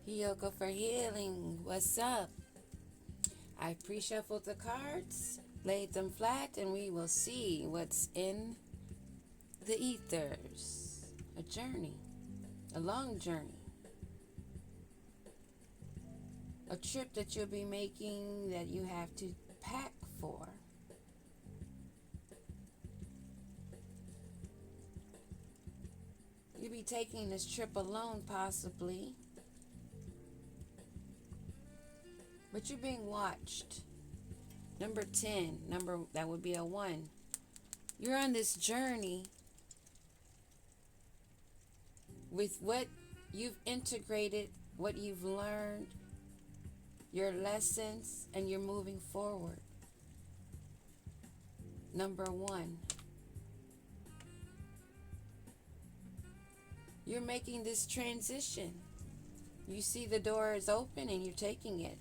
Hiyoko for healing. What's up? I pre-shuffled the cards, laid them flat, and we will see what's in the ethers. A journey, a long journey. A trip that you'll be making that you have to pack for. You'll be taking this trip alone, possibly. But you're being watched. Number 10, that would be a 1. You're on this journey with what you've integrated, what you've learned, your lessons, and you're moving forward. Number 1. You're making this transition. You see the door is open and you're taking it.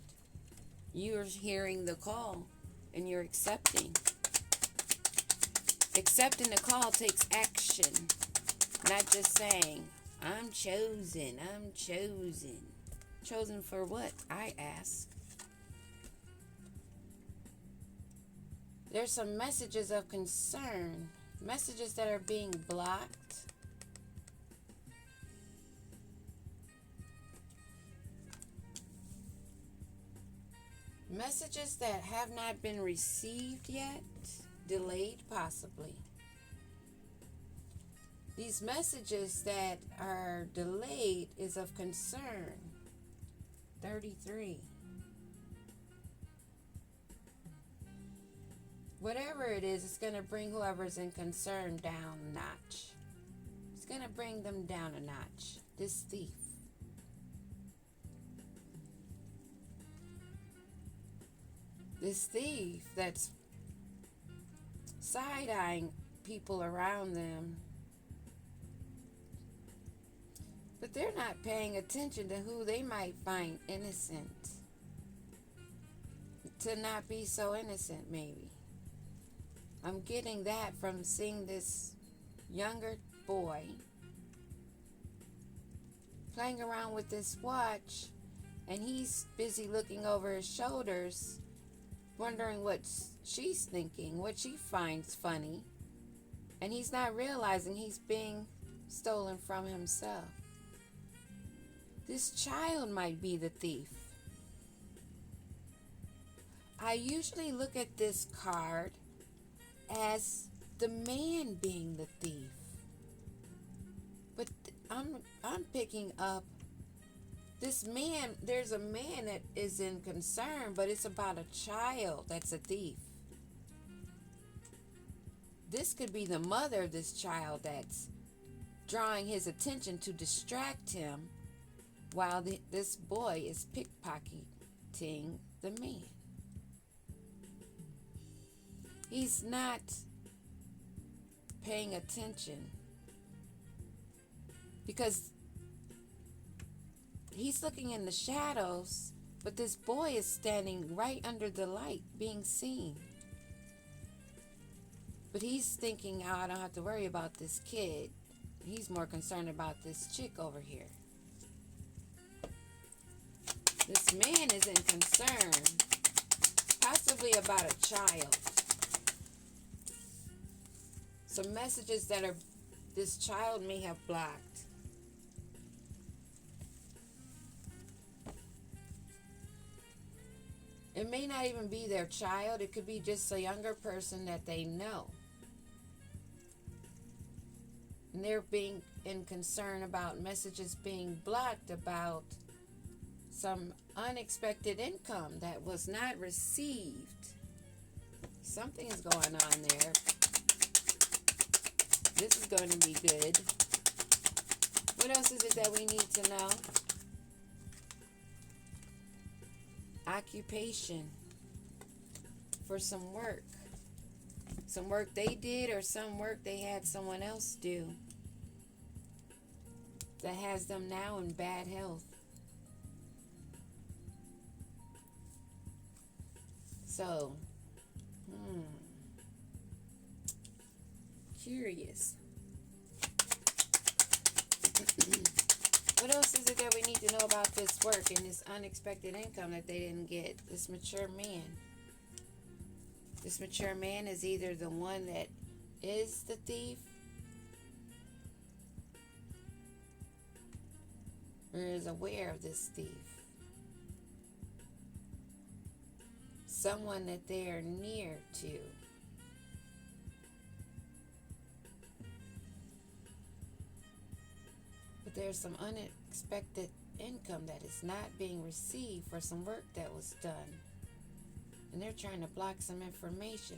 You're hearing the call and you're accepting. Accepting the call takes action, not just saying, I'm chosen, I'm chosen. Chosen for what, I ask. There's some messages of concern, messages that are being blocked. Messages that have not been received yet, delayed possibly. These messages that are delayed is of concern. 33. Whatever it is, it's going to bring whoever's in concern down a notch. It's going to bring them down a notch. This thief. This thief that's side-eyeing people around them, but they're not paying attention to who they might find innocent. To not be so innocent, maybe. I'm getting that from seeing this younger boy playing around with this watch, and he's busy looking over his shoulders, wondering what she's thinking, what she finds funny, and he's not realizing he's being stolen from himself. This child might be the thief. I usually look at this card as the man being the thief, but I'm picking up this man. There's a man that is in concern, but it's about a child that's a thief. This could be the mother of this child that's drawing his attention to distract him while this boy is pickpocketing the man. He's not paying attention because he's looking in the shadows, but this boy is standing right under the light, being seen. But he's thinking, oh, I don't have to worry about this kid. He's more concerned about this chick over here. This man is in concern, possibly about a child. Some messages that this child may have blocked. It may not even be their child. It could be just a younger person that they know. And they're being in concern about messages being blocked about some unexpected income that was not received. Something is going on there. This is going to be good. What else is it that we need to know? Occupation for some work. Some work they did or some work they had someone else do that has them now in bad health. So, curious. What else is it that we need to know about this work and this unexpected income that they didn't get. This mature man. This mature man is either the one that is the thief or is aware of this thief. Someone that they are near to. But there's some unexpected income that is not being received for some work that was done. And they're trying to block some information.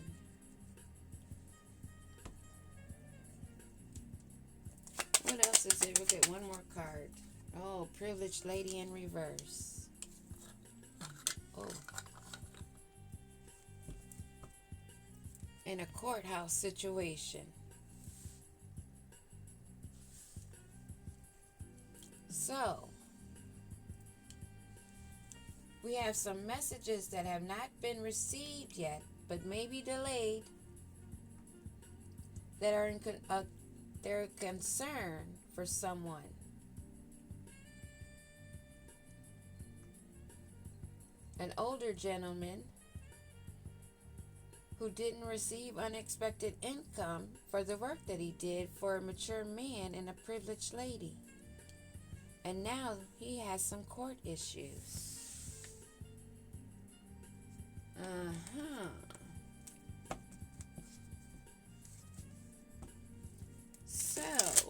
What else is it? Look at one more card. Oh, privileged lady in reverse. Oh. In a courthouse situation. So, we have some messages that have not been received yet, but may be delayed, that are they're a concern for someone. An older gentleman who didn't receive unexpected income for the work that he did for a mature man and a privileged lady. And now he has some court issues. So,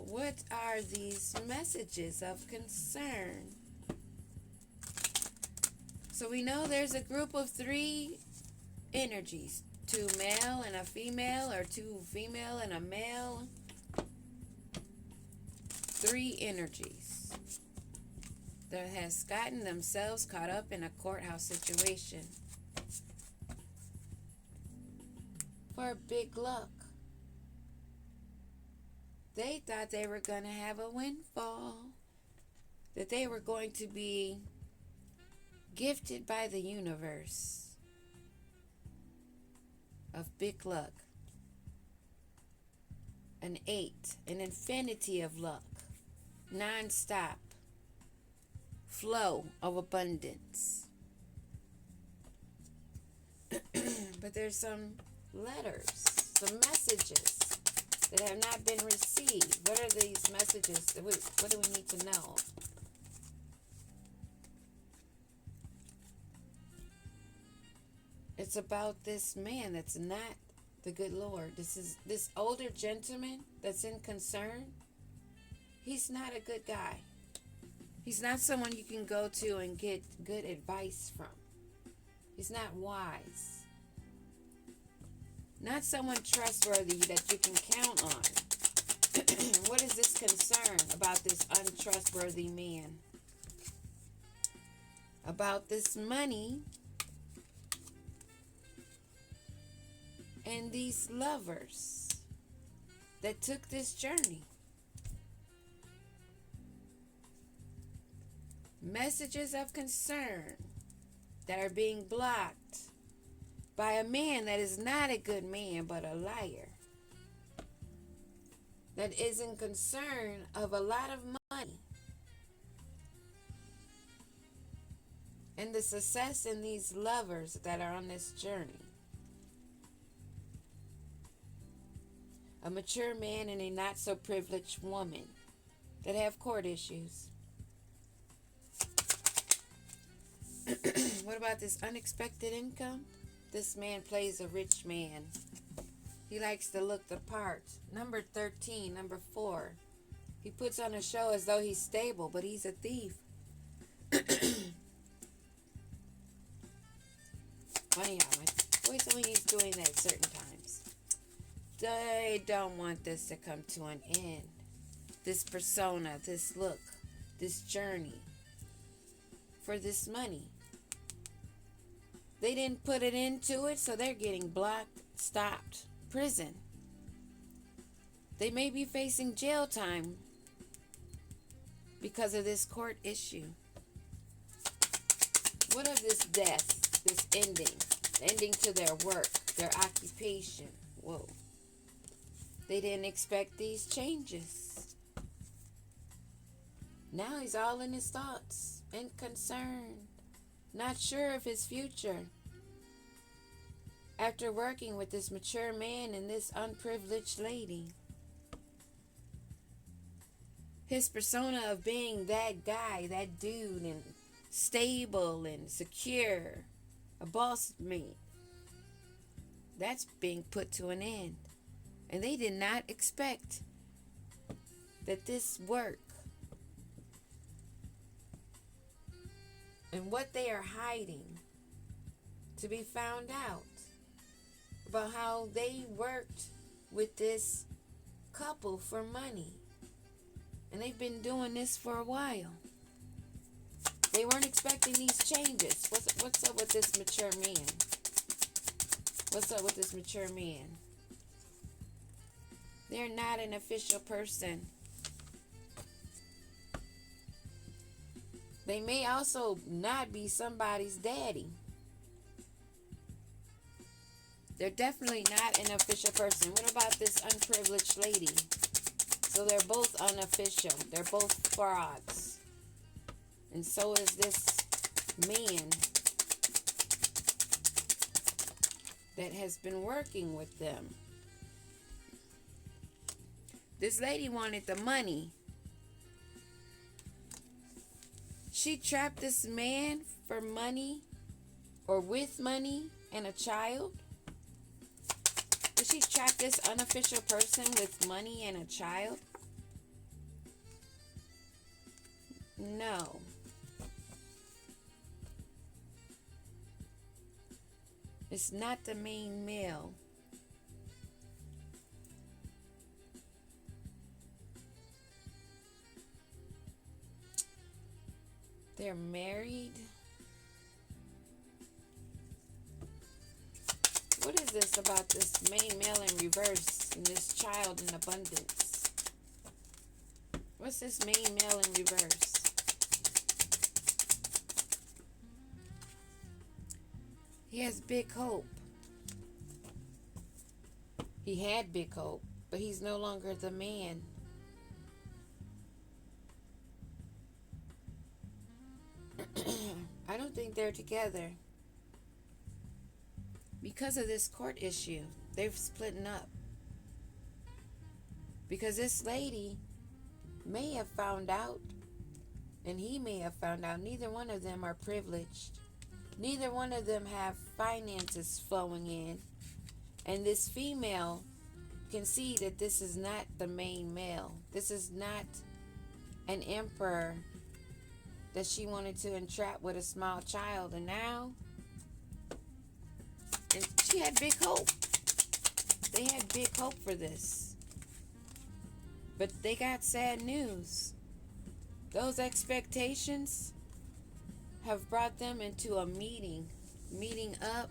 what are these messages of concern? So we know there's a group of 3 energies. 2 male and a female, or 2 female and a male. 3 energies that has gotten themselves caught up in a courthouse situation for big luck. They thought they were going to have a windfall, that they were going to be gifted by the universe of big luck. An 8, an infinity of luck, non-stop flow of abundance. But there's some letters, some messages that have not been received. What are these messages? What do we need to know? It's about this man that's not the good Lord. This older gentleman that's in concern. He's not a good guy. He's not someone you can go to and get good advice from. He's not wise. Not someone trustworthy that you can count on. What is this concern about this untrustworthy man? About this money and these lovers that took this journey. Messages of concern that are being blocked by a man that is not a good man but a liar, that is in concern of a lot of money and the success in these lovers that are on this journey. A mature man and a not so privileged woman that have court issues. What about this unexpected income? This man plays a rich man. He likes to look the part. Number 13, number 4. He puts on a show as though he's stable, but he's a thief. Funny how my voice only he's doing that at certain times. They don't want this to come to an end. This persona, this look, this journey for this money. They didn't put it into it, so they're getting blocked, stopped, prison. They may be facing jail time because of this court issue. What of this death, this ending to their work, their occupation? Whoa. They didn't expect these changes. Now he's all in his thoughts and concerned, not sure of his future. After working with this mature man and this unprivileged lady, his persona of being that guy, that dude, and stable and secure, a boss mate, that's being put to an end. And they did not expect that this work and what they are hiding to be found out about how they worked with this couple for money. And they've been doing this for a while. They weren't expecting these changes. What's up with this mature man? What's up with this mature man? They're not an official person. They may also not be somebody's daddy. They're definitely not an official person. What about this unprivileged lady? So they're both unofficial. They're both frauds. And so is this man that has been working with them. This lady wanted the money. She trapped this man for money, or with money and a child. Did she trap this unofficial person with money and a child? No. It's not the main male. They're married. What is this about this main male in reverse and this child in abundance? What's this main male in reverse? He has big hope. He had big hope, but he's no longer the man. I don't think they're together. Because of this court issue, they're splitting up. Because this lady may have found out, and he may have found out, neither one of them are privileged. Neither one of them have finances flowing in. And this female can see that this is not the main male. This is not an emperor that she wanted to entrap with a small child. And now, and she had big hope. They had big hope for this. But they got sad news. Those expectations have brought them into a meeting up,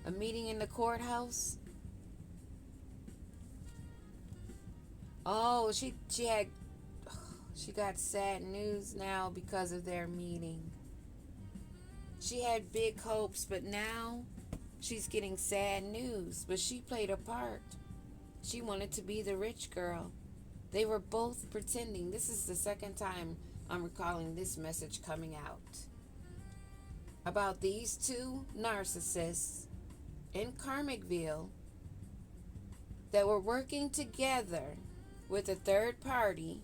a meeting in the courthouse. Oh, she got sad news now because of their meeting. She had big hopes, but now she's getting sad news. But she played a part. She wanted to be the rich girl. They were both pretending. This is the second time I'm recalling this message coming out about these two narcissists in Karmicville that were working together with a third party.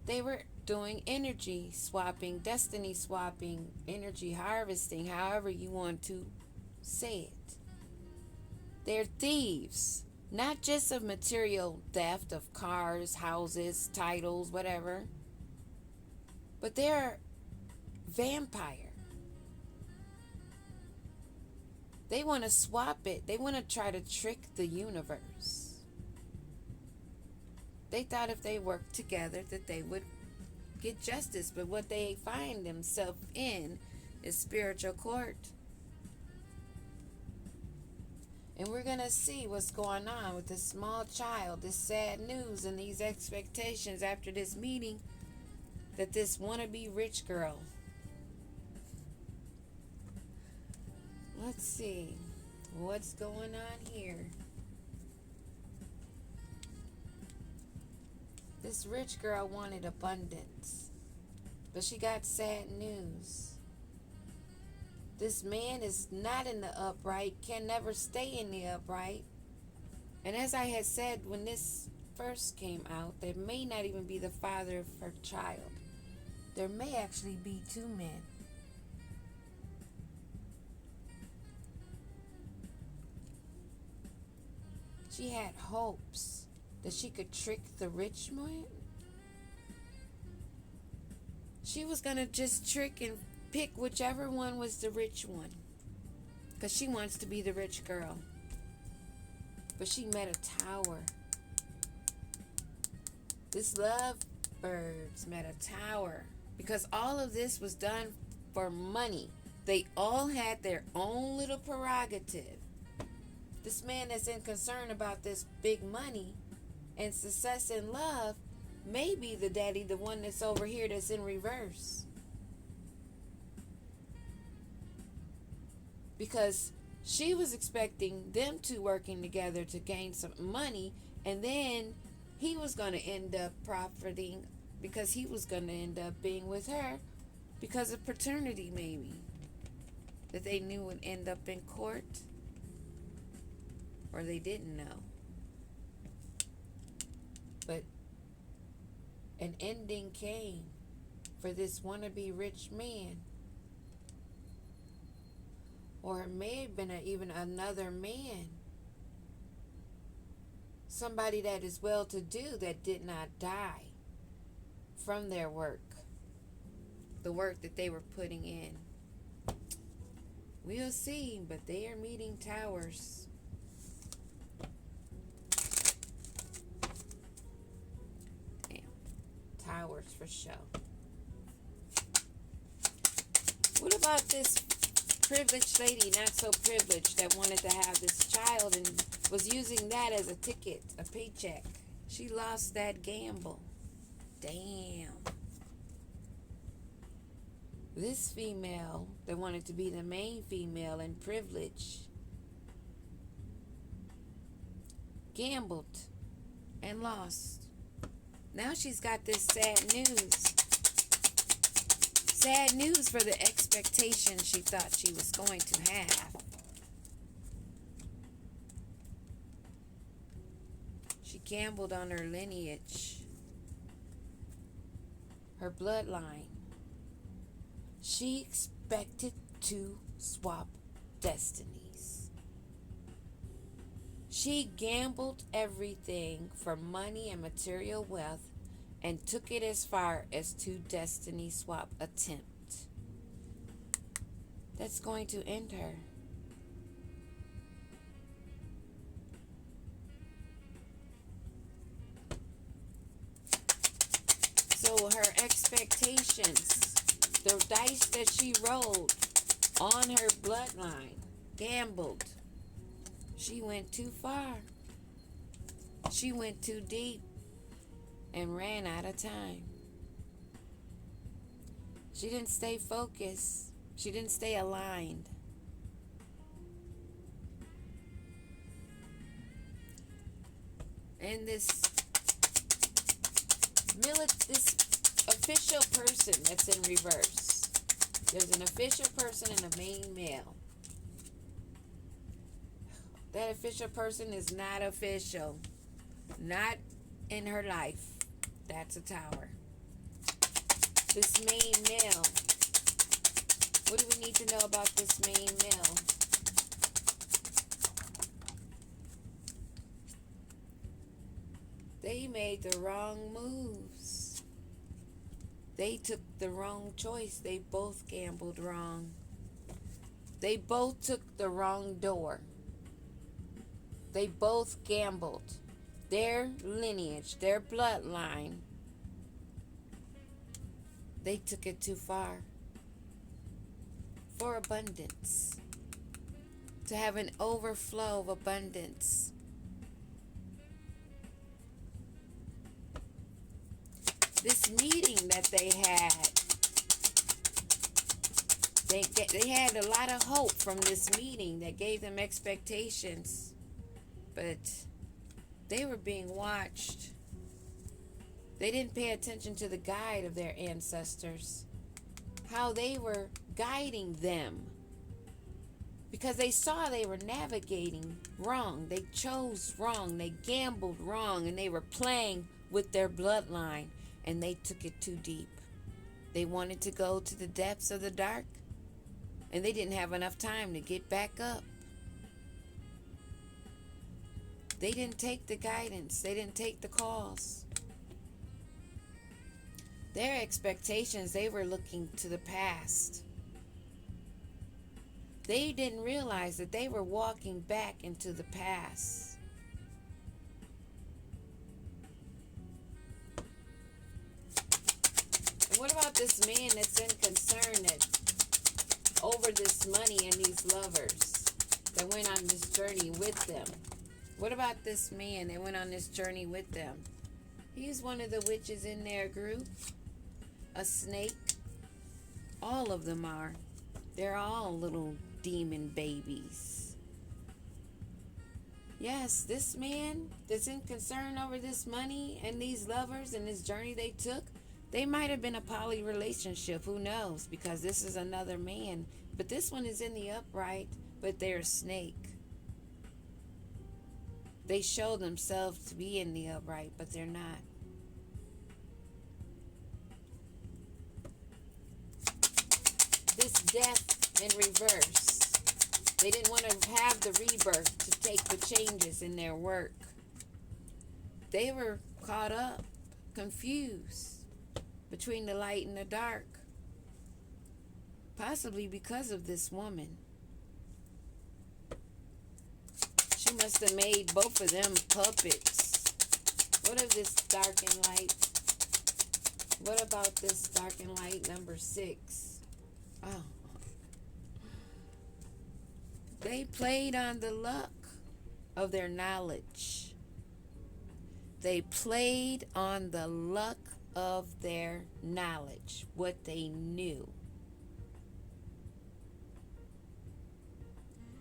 They were doing energy swapping, destiny swapping, energy harvesting, however you want to say it. They're thieves, not just of material theft of cars, houses, titles, whatever, but they're vampire. They want to swap it. They want to try to trick the universe. They thought if they worked together that they would get justice, but what they find themselves in is spiritual court. And we're going to see what's going on with this small child, this sad news, and these expectations after this meeting that this wannabe rich girl. Let's see what's going on here. This rich girl wanted abundance, but she got sad news. This man is not in the upright, can never stay in the upright. And as I had said when this first came out, there may not even be the father of her child. There may actually be two men. She had hopes that she could trick the rich man. She was going to just trick and pick whichever one was the rich one, because she wants to be the rich girl. But she met a tower. This lovebirds met a tower, because all of this was done for money. They all had their own little prerogative. This man isn't concerned about this big money and success in love. Maybe the daddy, the one that's over here that's in reverse. Because she was expecting them two working together to gain some money, and then he was going to end up profiting because he was going to end up being with her because of paternity, maybe, that they knew would end up in court, or they didn't know. But an ending came for this wannabe rich man. Or it may have been even another man. Somebody that is well-to-do that did not die from their work. The work that they were putting in. We'll see, but they are meeting towers. Towers for show. What about this privileged lady, not so privileged, that wanted to have this child and was using that as a ticket, a paycheck? She lost that gamble. Damn. This female that wanted to be the main female in privilege gambled and lost. Now she's got this sad news. Sad news for the expectation she thought she was going to have. She gambled on her lineage, her bloodline. She expected to swap destinies. She gambled everything for money and material wealth and took it as far as to destiny swap attempt. That's going to end her. So her expectations, the dice that she rolled on her bloodline, gambled. She went too far. She went too deep and ran out of time. She didn't stay focused. She didn't stay aligned. And this official person that's in reverse. There's an official person and a main male. That official person is not official. Not in her life. That's a tower. This main male. What do we need to know about this main male? They made the wrong moves. They took the wrong choice. They both gambled wrong. They both took the wrong door. They both gambled. Their lineage, their bloodline, they took it too far. For abundance. To have an overflow of abundance. This meeting that they had a lot of hope from this meeting that gave them expectations. But they were being watched. They didn't pay attention to the guide of their ancestors, how they were guiding them, because they saw they were navigating wrong. They chose wrong. They gambled wrong, and they were playing with their bloodline, and they took it too deep. They wanted to go to the depths of the dark, and they didn't have enough time to get back up. They didn't take the guidance. They didn't take the calls. Their expectations, they were looking to the past. They didn't realize that they were walking back into the past. And what about this man that's in concern over this money and these lovers that went on this journey with them? What about this man that went on this journey with them? He's one of the witches in their group. A snake. All of them are. They're all little demon babies. Yes, this man that's in concern over this money and these lovers and this journey they took, they might have been a poly relationship. Who knows? Because this is another man. But this one is in the upright, but they're a snake. They show themselves to be in the upright, but they're not. This death in reverse. They didn't want to have the rebirth to take the changes in their work. They were caught up, confused between the light and the dark. Possibly because of this woman. She must have made both of them puppets. What of this dark and light? What about this dark and light number 6? Oh. They played on the luck of their knowledge. They played on the luck of their knowledge, what they knew.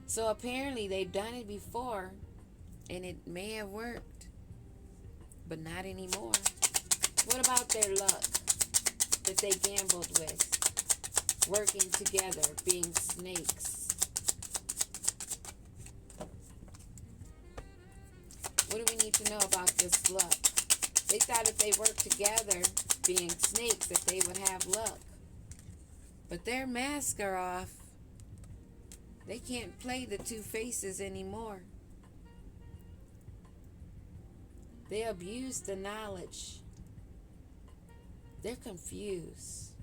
So apparently they've done it before, and it may have worked, but not anymore. What about their luck that they gambled with, working together, being snakes? What do we need to know about this luck? They thought if they worked together, being snakes, that they would have luck. But their masks are off. They can't play the two faces anymore. They abuse the knowledge. They're confused.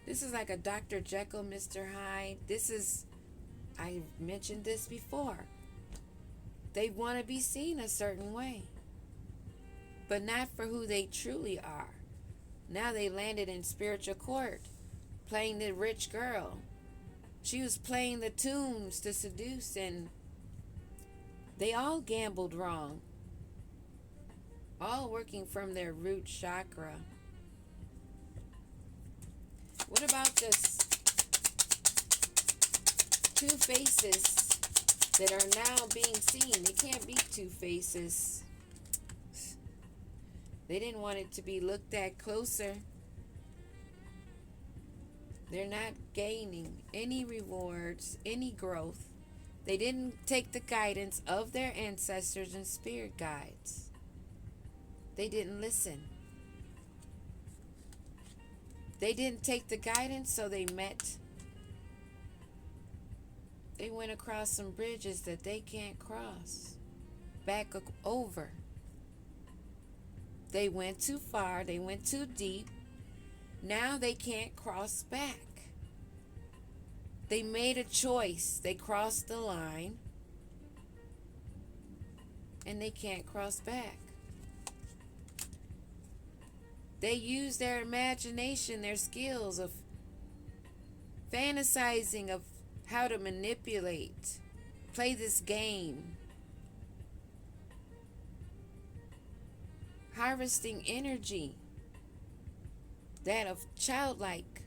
This is like a Dr. Jekyll, Mr. Hyde. I mentioned this before. They want to be seen a certain way, but not for who they truly are. Now they landed in spiritual court, playing the rich girl. She was playing the tunes to seduce, and they all gambled wrong. All working from their root chakra. What about this? Two faces that are now being seen. They can't be two faces. They didn't want it to be looked at closer. They're not gaining any rewards, any growth. They didn't take the guidance of their ancestors and spirit guides. They didn't listen. They didn't take the guidance, so they went across some bridges that they can't cross. Back over. They went too far. They went too deep. Now they can't cross back. They made a choice. They crossed the line. And they can't cross back. They use their imagination, their skills of fantasizing of how to manipulate, play this game, harvesting energy, that of childlike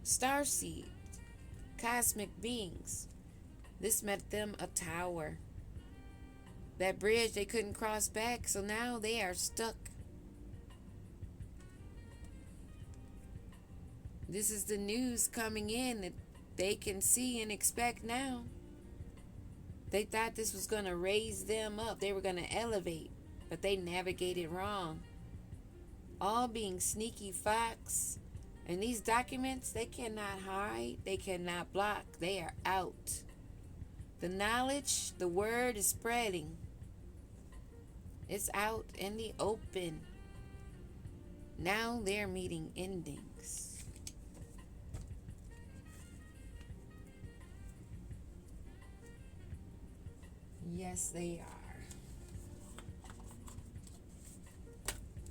starseed, cosmic beings. This made them a tower. That bridge they couldn't cross back, so now they are stuck This is the news coming in that they can see and expect now. They thought this was going to raise them up. They were going to elevate, but they navigated wrong. All being sneaky facts. And these documents, they cannot hide. They cannot block. They are out. The knowledge, the word is spreading. It's out in the open. Now they're meeting endings. Yes, they are.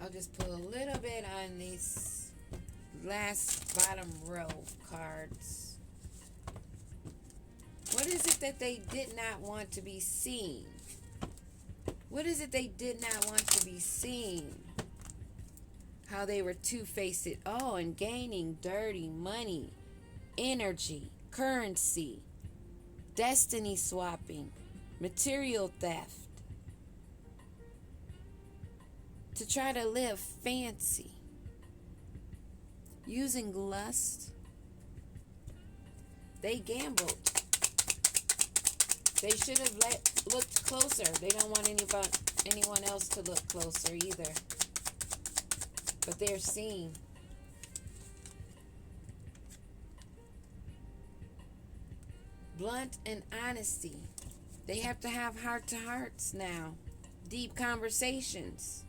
I'll just put a little bit on these last bottom row cards. What is it that they did not want to be seen? What is it they did not want to be seen? How they were two-faced. Oh, and gaining dirty money, energy, currency, destiny swapping, material theft. To try to live fancy. Using lust. They gambled. They should have looked closer. They don't want anyone else to look closer either. But they're seen. Blunt and honesty. They have to have heart-to-hearts now. Deep conversations.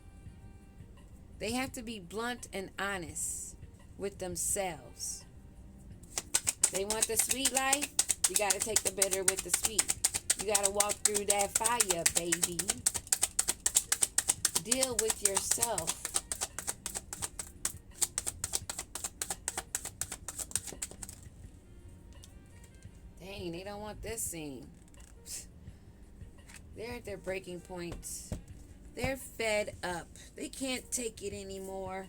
They have to be blunt and honest with themselves. They want the sweet life. You got to take the bitter with the sweet. You got to walk through that fire, baby. Deal with yourself. Dang, they don't want this scene. They're at their breaking points. They're fed up. They can't take it anymore.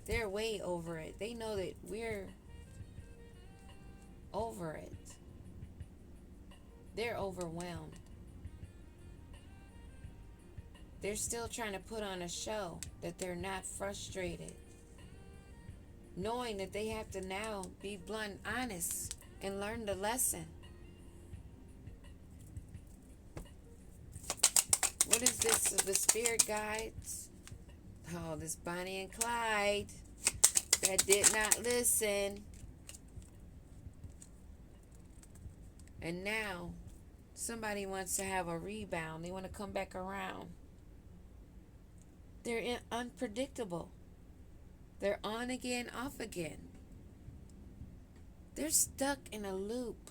They're way over it. They know that we're over it. They're overwhelmed. They're still trying to put on a show that they're not frustrated. Knowing that they have to now be blunt, honest, and learn the lesson. What is this? The spirit guides? Oh, this Bonnie and Clyde that did not listen. And now somebody wants to have a rebound. They want to come back around. They're unpredictable. They're on again, off again. They're stuck in a loop.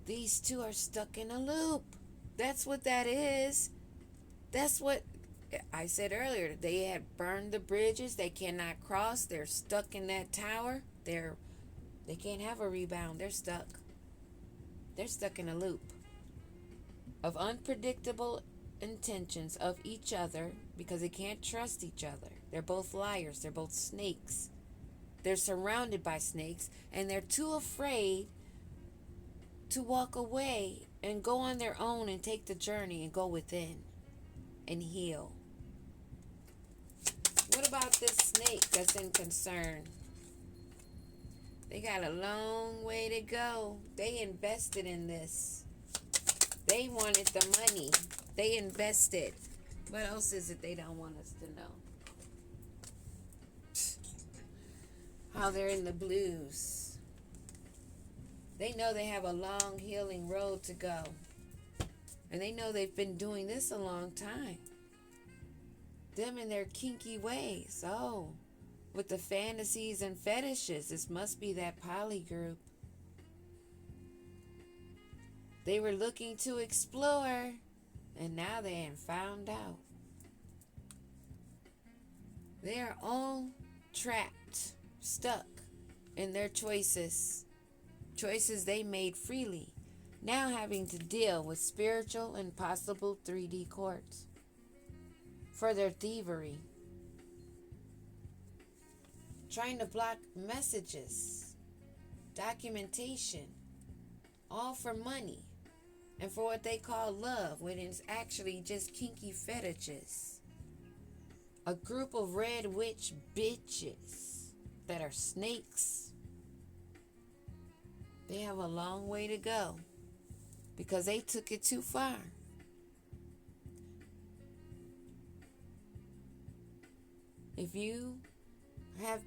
These two are stuck in a loop. That's what that is. That's what I said earlier. They had burned the bridges. They cannot cross. They're stuck in that tower. They can't have a rebound. They're stuck. They're stuck in a loop of unpredictable intentions of each other because they can't trust each other. They're both liars. They're both snakes. They're surrounded by snakes, and they're too afraid to walk away and go on their own and take the journey and go within and heal. What about this snake that's in concern? They got a long way to go. They invested in this. They wanted the money. They invested. What else is it they don't want us to know? How they're in the blues. They know they have a long healing road to go. And they know they've been doing this a long time. Them in their kinky ways. Oh, with the fantasies and fetishes. This must be that poly group. They were looking to explore, and now they ain't found out. They are all trapped, stuck in their choices. Choices they made freely. Now having to deal with spiritual and possible 3D courts for their thievery. Trying to block messages, documentation, all for money and for what they call love, when it's actually just kinky fetishes. A group of red witch bitches that are snakes. They have a long way to go because they took it too far. If you have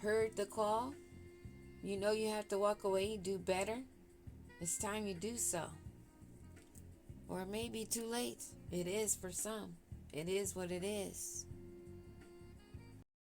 heard the call, you know you have to walk away, do better. It's time you do so. Or it may be too late. It is for some. It is what it is.